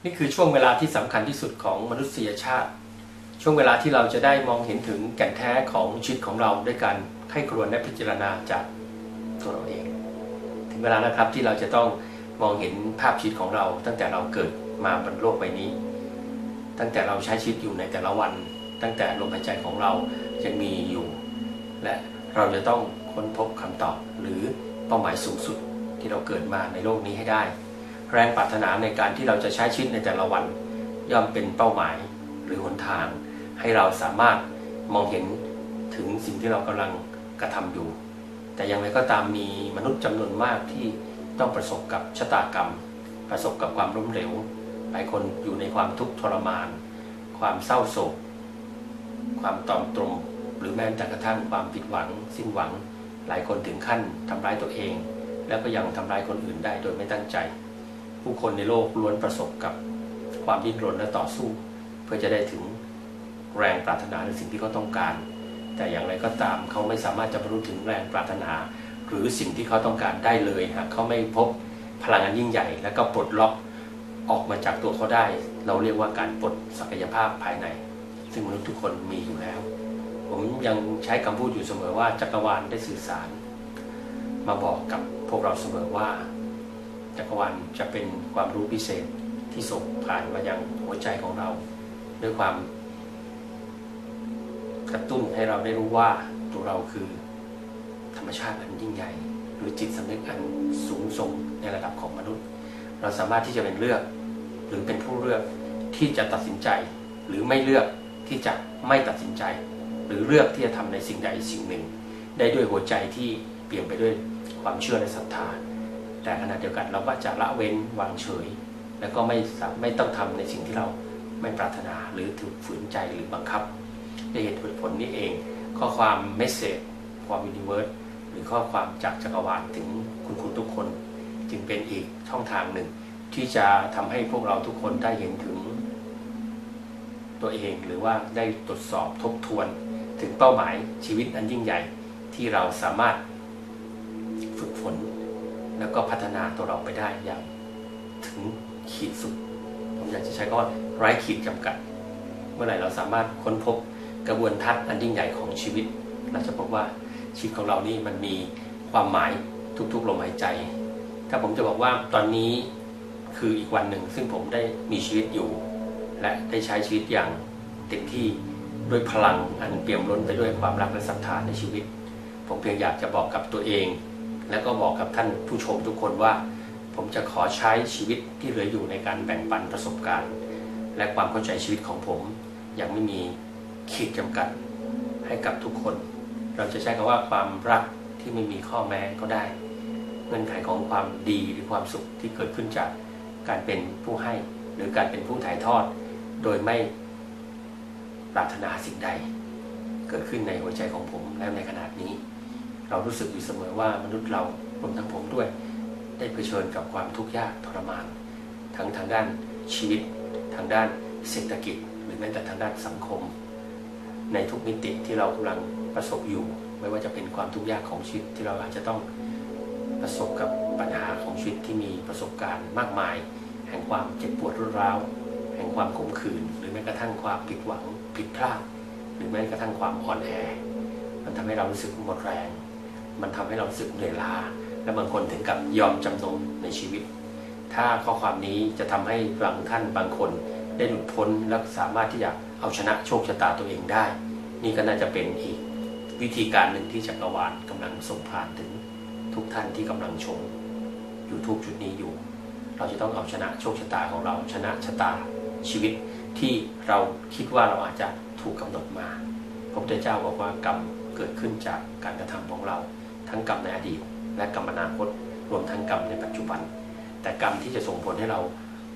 นี่คือช่วงเวลาที่สำคัญที่สุดของมนุษยชาติช่วงเวลาที่เราจะได้มองเห็นถึงแก่นแท้ของชีวิตของเราด้วยการใคร่ครวญและพิจารณาจากตัวเราเองถึงเวลานะครับที่เราจะต้องมองเห็นภาพชีวิตของเราตั้งแต่เราเกิดมาบนโลกใบนี้ตั้งแต่เราใช้ชีวิตอยู่ในแต่ละวันตั้งแต่ลมหายใจของเรายังมีอยู่และเราจะต้องค้นพบคำตอบหรือเป้าหมายสูงสุดที่เราเกิดมาในโลกนี้ให้ได้แรงปรารถนาในการที่เราจะใช้ชีวิตในแต่ละวันย่อมเป็นเป้าหมายหรือหนทางให้เราสามารถมองเห็นถึงสิ่งที่เรากำลังกระทำอยู่แต่อย่างไรก็ตามมีมนุษย์จำนวนมากที่ต้องประสบกับชะตากรรมประสบกับความล้มเหลวหลายคนอยู่ในความทุกข์ทรมานความเศร้าโศกความตอมตรมหรือแม้แต่กระทั่งความผิดหวังสิ้นหวังหลายคนถึงขั้นทำร้ายตัวเองแล้วก็ยังทำร้ายคนอื่นได้โดยไม่ตั้งใจผู้คนในโลกล้วนประสบกับความดิ้นรนและต่อสู้เพื่อจะได้ถึงแรงปรารถนาในสิ่งที่เขาต้องการแต่อย่างไรก็ตามเขาไม่สามารถจะบรรลุถึงแรงปรารถนาหรือสิ่งที่เขาต้องการได้เลยหากเขาไม่พบพลังงานยิ่งใหญ่และก็ปลดล็อกออกมาจากตัวเขาได้เราเรียกว่าการปลดศักยภาพภายในซึ่งมนุษย์ทุกคนมีอยู่แล้วผมยังใช้คำพูดอยู่เสมอว่าจักรวาลได้สื่อสารมาบอกกับพวกเราเสมอว่าจักรวาลจะเป็นความรู้พิเศษที่ส่งผ่านมายังหัวใจของเราด้วยความกระตุ้นให้เราได้รู้ว่าตัวเราคือธรรมชาติอันยิ่งใหญ่หรือจิตสำนึกอันสูงส่งในระดับของมนุษย์เราสามารถที่จะเป็นเลือกหรือเป็นผู้เลือกที่จะตัดสินใจหรือไม่เลือกที่จะไม่ตัดสินใจหรือเลือกที่จะทำในสิ่งใดสิ่งหนึ่งได้ด้วยหัวใจที่เปลี่ยนไปด้วยความเชื่อและศรัทธาแต่ขณะเดียวกันเราก็จะละเว้นวางเฉยแล้วก็ไม่ต้องทำในสิ่งที่เราไม่ปรารถนาหรือถูกฝืนใจหรือบังคับด้วยเหตุผลนี้เองข้อความเมสเสจความยูนิเวิร์สหรือข้อความจากจักรวาลถึงคุณทุกคนจึงเป็นอีกช่องทางหนึ่งที่จะทำให้พวกเราทุกคนได้เห็นถึงตัวเองหรือว่าได้ตรวจสอบทบทวนถึงเป้าหมายชีวิตอันยิ่งใหญ่ที่เราสามารถฝึกฝนแล้วก็พัฒนาตัวเราไปได้อย่างถึงขีดสุดผมอยากจะใช้คำว่าไร้ขีดจำกัดเมื่อไหร่เราสามารถค้นพบกระบวนทัศน์อันยิ่งใหญ่ของชีวิตเราจะพบว่าชีวิตของเรานี่มันมีความหมายทุกๆลมหายใจถ้าผมจะบอกว่าตอนนี้คืออีกวันหนึ่งซึ่งผมได้มีชีวิตอยู่และได้ใช้ชีวิตอย่างเต็มที่ด้วยพลังอันเปี่ยมล้นไปด้วยความรักและศรัทธาในชีวิตผมเพียงอยากจะบอกกับตัวเองและก็บอกกับท่านผู้ชมทุกคนว่าผมจะขอใช้ชีวิตที่เหลืออยู่ในการแบ่งปันประสบการณ์และความเข้าใจชีวิตของผมอย่างไม่มีขีดจำกัดให้กับทุกคนเราจะใช้คำว่าความรักที่ไม่มีข้อแม้ก็ได้เงื่อนไขของความดีหรือความสุขที่เกิดขึ้นจากการเป็นผู้ให้หรือการเป็นผู้ถ่ายทอดโดยไม่ปรารถนาสิ่งใดเกิดขึ้นในหัวใจของผมและในขณะนี้เรารู้สึกอยู่เสมอว่ามนุษย์เรารวมทั้งผมด้วยได้เผชิญกับความทุกข์ยากทรมานทั้งทางด้านชีวิตทางด้านเศรษฐกิจหรือแม้แต่ทางด้านสังคมในทุกมิติที่เรากำลังประสบอยู่ไม่ว่าจะเป็นความทุกข์ยากของชีวิตที่เราอาจจะต้องประสบกับปัญหาของชีวิตที่มีประสบการณ์มากมายแห่งความเจ็บปวดรุนแรงแห่งความขมขื่นหรือแม้กระทั่งความผิดหวังผิดพลาดหรือแม้กระทั่งความอ่อนแอมันทำให้เรารู้สึกหมดแรงมันทำให้เรารู้สึกเหนื่อยล้าและบางคนถึงกับยอมจำนนในชีวิตถ้าข้อความนี้จะทำให้บางท่านบางคนได้หลุดพ้นและสามารถที่จะเอาชนะโชคชะตาตัวเองได้นี่ก็น่าจะเป็นอีกวิธีการหนึ่งที่จักรวาลกำลังส่งผ่านถึงทุกท่านที่กำลังชม YouTube จุดนี้อยู่เราจะต้องเอาชนะโชคชะตาของเราชนะชะตาชีวิตที่เราคิดว่าเราอาจจะถูกกำหนดมาพระพุทธเจ้าบอกว่ากรรมเกิดขึ้นจากการกระทำของเราทั้งกรรมในอดีตและกรรมอนาคตรวมทั้งกรรมในปัจจุบันแต่กรรมที่จะส่งผลให้เรา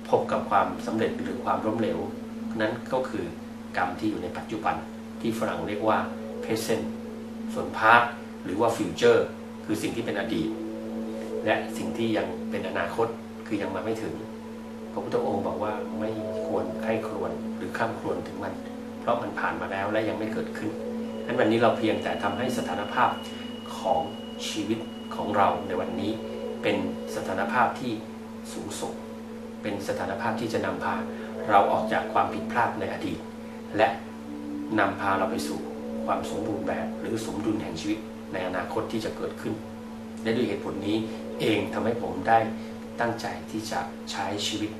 พบกับความสำเร็จหรือความล้มเหลวนั้นก็คือกรรมที่อยู่ในปัจจุบันที่ฝรั่งเรียกว่า present ส่วน past หรือว่า future คือสิ่งที่เป็นอดีตและสิ่งที่ยังเป็นอนาคตคือยังมาไม่ถึงพระพุทธองค์บอกว่าไม่ควรใคร่ครวญหรือข้ามครวญถึงมันเพราะมันผ่านมาแล้วและยังไม่เกิดขึ้นงั้นวันนี้เราเพียงแต่ทำให้สถานภาพของชีวิตของเราในวันนี้เป็นสถานภาพที่สูงส่ง เป็นสถานภาพที่จะนำพาเราออกจากความผิดพลาดในอดีตและนำพาเราไปสู่ความสมบูรณ์แบบหรือสมดุลแห่งชีวิตในอนาคตที่จะเกิดขึ้นและด้วยเหตุผลนี้เองทำให้ผมได้ตั้งใจที่จะใช้ชีวิต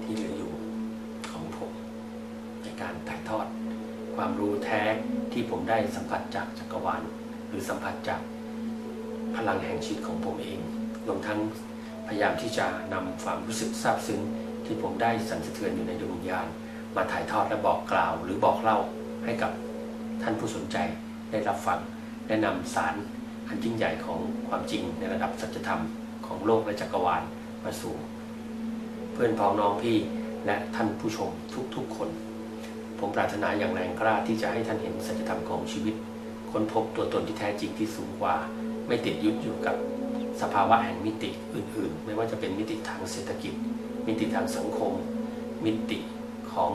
ที่เหลืออยู่ของผมในการถ่ายทอดความรู้แท้ที่ผมได้สัมผัสจากจักรวาลหรือสัมผัสจากพลังแห่งชีวิตของผมเองรวมทั้งพยายามที่จะนำความรู้สึกซาบซึ้งที่ผมได้สั่นสะเทือนอยู่ในดวงวิญญาณมาถ่ายทอดและบอกกล่าวหรือบอกเล่าให้กับท่านผู้สนใจได้รับฟังและนำสารอันยิ่งใหญ่ของความจริงในระดับสัจธรรมของโลกและจักรวาลมาสู่เพื่อนพ้องน้องพี่และท่านผู้ชมทุกๆคนผมปรารถนาอย่างแรงกล้าที่จะให้ท่านเห็นสัจธรรมของชีวิตค้นพบตัวตนที่แท้จริงที่สูงกว่าไม่ติดยึดอยู่กับสภาวะแห่งมิติอื่นๆไม่ว่าจะเป็นมิติทางเศรษฐกิจมิติทางสังคมมิติของ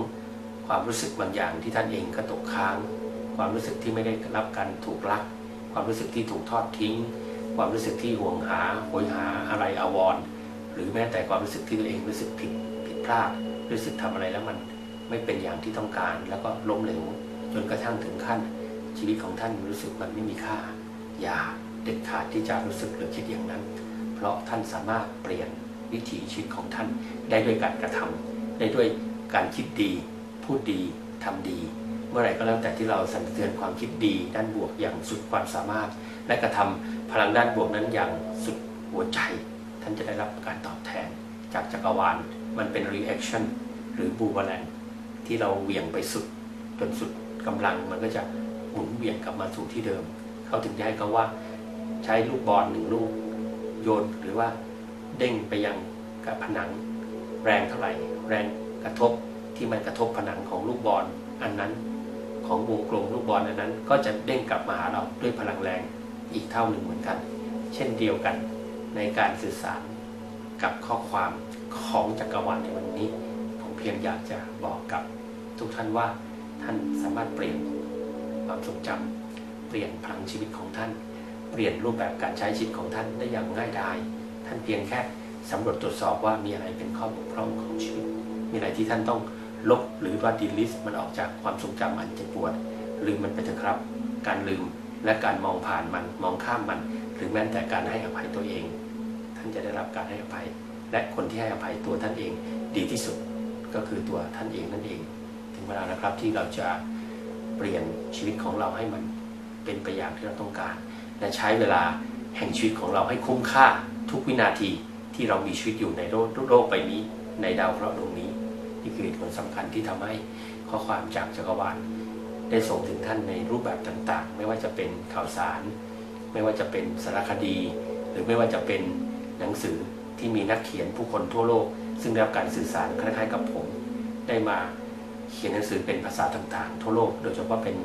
ความรู้สึกบางอย่างที่ท่านเองก็ตกค้างความรู้สึกที่ไม่ได้รับการถูกรักความรู้สึกที่ถูกทอดทิ้งความรู้สึกที่ห่วงหาโหยหาอะไรอาวรณ์หรือแม้แต่ความรู้สึกที่ตัวเองรู้สึกผิดพลาดรู้สึกทำอะไรแล้วมันไม่เป็นอย่างที่ต้องการแล้วก็ล้มเหลวจนกระทั่งถึงขั้นชีวิตของท่านรู้สึกมันไม่มีค่าอย่าเด็ดขาดที่จะรู้สึกหรือคิดอย่างนั้นเพราะท่านสามารถเปลี่ยนวิถีชีวิตของท่านได้ด้วยการกระทำได้ด้วยการคิดดีพูดดีทำดีเมื่อไหร่ก็แล้วแต่ที่เราสั่นสะเทือนความคิดดีด้านบวกอย่างสุดความสามารถและกระทำพลังด้านบวกนั้นอย่างสุดหัวใจท่านจะได้รับการตอบแทนจากจักรวาลมันเป็น reaction หรือบูมเมอแรงที่เราเหวี่ยงไปสุดจนสุดกำลังมันก็จะหมุนเวียนกลับมาสู่ที่เดิมเขาถึงได้คำว่าใช้ลูกบอลหนึ่งลูกโยนหรือว่าเด้งไปยังกับผนังแรงเท่าไหร่แรงกระทบที่มันกระทบผนังของลูกบอลอันนั้นของวงกลมลูกบอลอันนั้นก็จะเด้งกลับมาหาเราด้วยพลังแรงอีกเท่าหนึ่งเหมือนกันเช่นเดียวกันในการสื่อสารกับข้อความของจักรวาลในวันนี้ผมเพียงอยากจะบอกกับทุกท่านว่าท่านสามารถเปลี่ยนความทรงจำเปลี่ยนพลังชีวิตของท่านเปลี่ยนรูปแบบการใช้ชีวิตของท่านได้อย่างง่ายดายท่านเพียงแค่สำรวจตรวจสอบว่ามีอะไรเป็นข้อบกพร่องของชีวิตมีอะไรที่ท่านต้องลบหรือว่าดีลิสต์มันออกจากความทรงจำอันเจ็บปวดลืมมันไปเถอะครับการลืมและการมองผ่านมันมองข้ามมันหรือแม้แต่การให้อภัยตัวเองท่านจะได้รับการให้อภัยและคนที่ให้อภัยตัวท่านเองดีที่สุดก็คือตัวท่านเองนั่นเองถึงเวลานะครับที่เราจะเปลี่ยนชีวิตของเราให้มันเป็นไปอย่างที่เราต้องการและใช้เวลาแห่งชีวิตของเราให้คุ้มค่าทุกวินาทีที่เรามีชีวิตอยู่ในโลกใบนี้ในดาวเคราะห์ดวงนี้นี่คือเหตุผลสำคัญที่ทำให้ข้อความจากจักรวาลได้ส่งถึงท่านในรูปแบบต่างๆไม่ว่าจะเป็นข่าวสารไม่ว่าจะเป็นสารคดีหรือไม่ว่าจะเป็นหนังสือที่มีนักเขียนผู้คนทั่วโลกซึ่งได้รับการสื่อสารคล้ายๆกับผมได้มาเขียนหนังสือเป็นภาษาต่างๆทั่วโลกโดยเฉพาะเป็น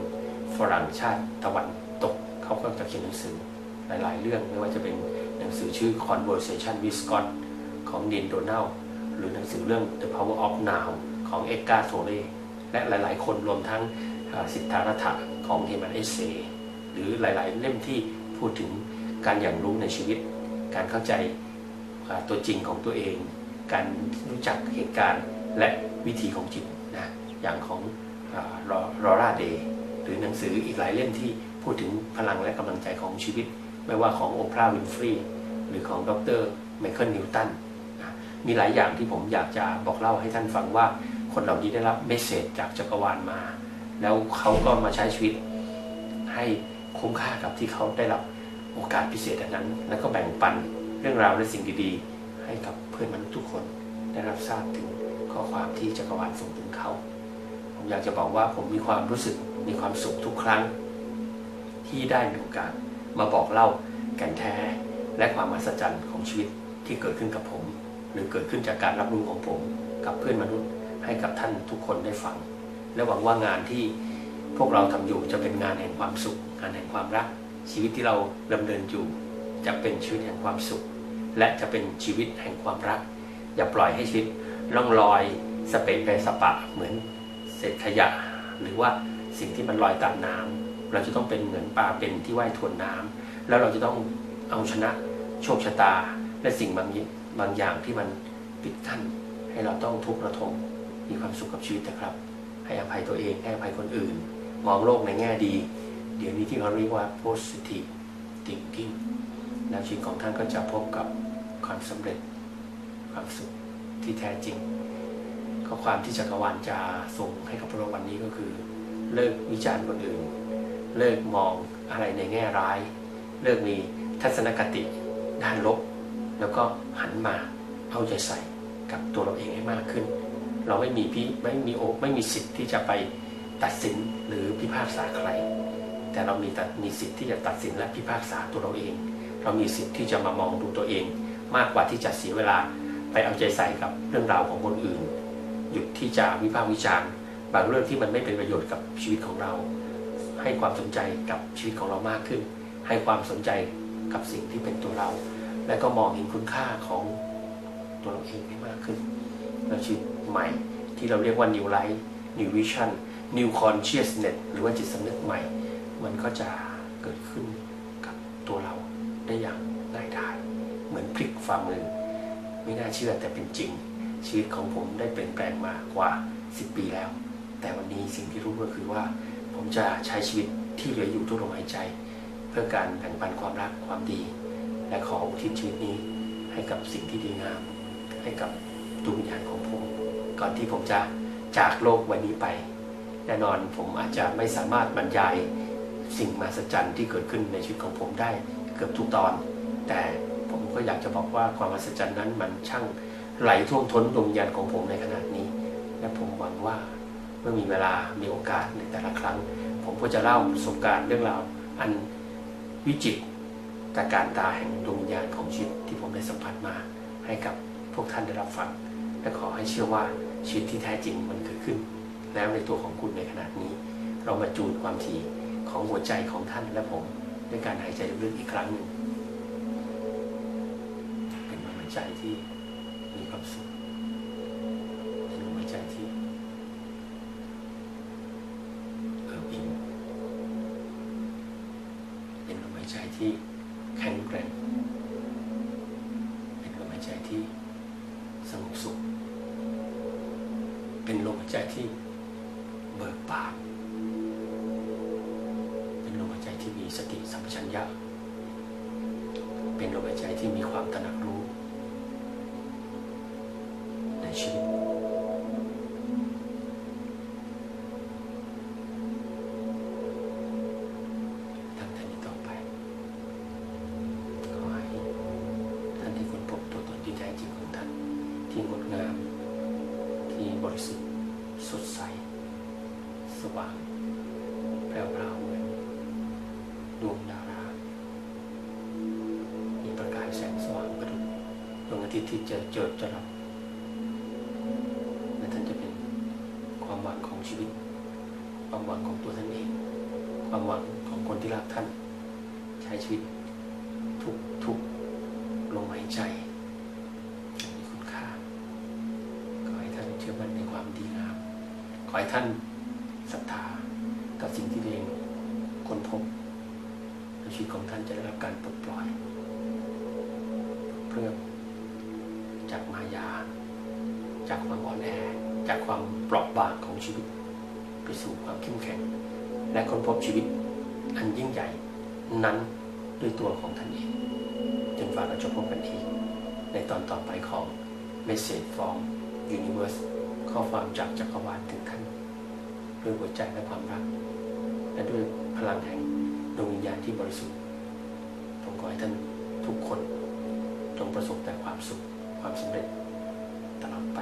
ฝรั่งชาติตะวันตกเขาก็จะเขียนหนังสือหลายๆเรื่องไม่ว่าจะเป็นหนังสือชื่อ Conversation with Scott ของนินโดนัลหรือหนังสือเรื่อง The Power of Now ของเอ็ดการ์ โทเลและหลายๆคนรวมทั้งสิทธารัตถะของเฮมันเอเซหรือหลายๆเล่มที่พูดถึงการอย่างรู้ในชีวิตการเข้าใจตัวจริงของตัวเองการรู้จักเหตุการณ์และวิธีของจิตนะอย่างของลอร่าเดย์หรือหนังสืออีกหลายเล่มที่พูดถึงพลังและกำลังใจของชีวิตไม่ว่าของโอปราห์ วินฟรีหรือของดร.ไมเคิล นิวตันมีหลายอย่างที่ผมอยากจะบอกเล่าให้ท่านฟังว่าคนเหล่านี้ได้รับเมสเสจจากจักรวาลมาแล้วเขาก็มาใช้ชีวิตให้คุ้มค่ากับที่เขาได้รับโอกาสพิเศษนั้นแล้วก็แบ่งปันเรื่องราวและสิ่งดีๆให้กับเพื่อนมนุษย์ทุกคนได้รับทราบถึงข้อความที่จักรวาลส่งถึงเขาผมอยากจะบอกว่าผมมีความรู้สึกมีความสุขทุกครั้งที่ได้มีโอกาสมาบอกเล่าแก่นแท้และความมหัศจรรย์ของชีวิตที่เกิดขึ้นกับผมหรือเกิดขึ้นจากการรับรู้ของผมกับเพื่อนมนุษย์ให้กับท่านทุกคนได้ฟังและหวังว่างานที่พวกเราทำอยู่จะเป็นงานแห่งความสุขงานแห่งความรักชีวิตที่เราดำเนินอยู่จะเป็นชีวิตแห่งความสุขและจะเป็นชีวิตแห่งความรักอย่าปล่อยให้ชีวิตล่องลอยสเปะไปสปะเหมือนเศษขยะหรือว่าสิ่งที่มันลอยตามน้ำเราจะต้องเป็นเหมือนปลาเป็นที่ว่ายทวนน้ำแล้วเราจะต้องเอาชนะโชคชะตาและสิ่งบ บางอย่างที่มันปิดกั้นให้เราต้องทุกข์ระทมมีความสุขกับชีวิตนะครับให้อภัยตัวเองให้อภัยคนอื่นมองโลกในแง่ดีเดี๋ยวนี้ที่เขาเรียกว่า positive thinking แล้วชีวิตของท่านก็จะพบกับความสำเร็จความสุขที่แท้จริงข้อความที่จักรวาลจะส่งให้กับพวกเราวันนี้ก็คือเลิกวิจารณ์คนอื่นเลิกมองอะไรในแง่ร้ายเลิกมีทัศนคติด้านลบแล้วก็หันมาเอาใจใส่กับตัวเราเองให้มากขึ้นเราไม่มีสิทธิ์ที่จะไปตัดสินหรือพิพากษาใครแต่เรามีสิทธิ์ที่จะตัดสินและพิพากษาตัวเราเองเรามีสิทธิ์ที่จะมามองดูตัวเองมากกว่าที่จะเสียเวลาไปเอาใจใส่กับเรื่องราวของคนอื่นหยุดที่จะวิพากษ์วิจารณ์บางเรื่องที่มันไม่เป็นประโยชน์กับชีวิตของเราให้ความสนใจกับชีวิตของเรามากขึ้นให้ความสนใจกับสิ่งที่เป็นตัวเราและก็มองเห็นคุณค่าของตัวเราเองให้มากขึ้นแล้วชีวิตใหม่ที่เราเรียกว่า New Life New Vision New Consciousness หรือว่าจิตสำนึกใหม่มันก็จะเกิดขึ้นกับตัวเราได้อย่างง่ายดายเหมือนพลิกฝ่ามือไม่น่าเชื่อแต่เป็นจริงชีวิตของผมได้เปลี่ยนแปลงมากว่า10 ปีแล้วแต่วันนี้สิ่งที่รู้ก็คือว่าผมจะใช้ชีวิตที่เหลืออยู่ทุกลมหายใจเพื่อการแบ่งปันความรักความดีและขออุทิศชีวิตนี้ให้กับสิ่งที่ดีงามให้กับดวงวิญญาณของผมก่อนที่ผมจะจากโลกวันนี้ไปแน่นอนผมอาจจะไม่สามารถบรรยายสิ่งมหัศจรรย์ที่เกิดขึ้นในชีวิตของผมได้เกือบทุกตอนแต่ผมก็อยากจะบอกว่าความมหัศจรรย์นั้นมันช่างไหลท่วมท้นดวงวิญญาณของผมในขณะนี้และผมหวังว่าเมื่อมีเวลามีโอกาสในแต่ละครั้งผมก็จะเล่าประสบการณ์เรื่องราวอันวิจิตรตระการตาแห่งดวงวิญญาณของชีวิตที่ผมได้สัมผัสมาให้กับพวกท่านได้รับฟังและขอให้เชื่อว่าชีวิตที่แท้จริงมันเกิดขึ้นแล้วในตัวของคุณในขณะนี้เรามาจูนความถี่ของหัวใจของท่านและผมด้วยการหายใจลึกๆอีกครั้งหนึ่งเป็นลมหายใจที่มีความสุขเป็นลมหายใจที่อิ่มเป็นลมหายใจที่แข็งแกร่งเป็นลมหายใจที่สงบสุขเป็นลมหายใจที่เบิกบานเป็นลมหายใจที่มีสติสัมปชัญญะเป็นลมหายใจที่มีความตระหนักรู้ในชีวิตตั้งแต่นี้ต่อไปขอให้ท่านได้ค้นพบตัวตนที่แท้จริงของท่านที่งดงามที่บริสุทธิ์สดใสสว่างแปลวพราวเหมือนดวงดารามีประกายแสงสว่างประดุจดวงอาทิตย์ที่จะเจิดจรัสและท่านจะเป็นความหวังของชีวิตความหวังของตัวท่านเองความหวังของคนที่รักท่านใช้ชีวิตทุกลมหายใจมีคุณค่าขอให้ท่านเชื่อมั่นในความดีงามขอให้ท่านศรัทธากับสิ่งที่ตัวเองค้นพบชีวิตของท่านจะได้รับการปลดปล่อยเพื่อจากมายาจากความอ่อนแอจากความเปราะบางของชีวิตไปสู่ความเข้มแข็งและค้นพบชีวิตอันยิ่งใหญ่นั้นด้วยตัวของท่านเองจนกว่าเราจะพบกันอีกในตอนต่อไปของ Message from Universe ข้อความจากจักรวาลถึงท่านด้วยหัวใจและความรักและด้วยพลังแห่งดวงวิญญาณที่บริสุทธิ์ผมขอให้ท่านทุกคนจงประสบแต่ความสุขความสำเร็จตลอดไป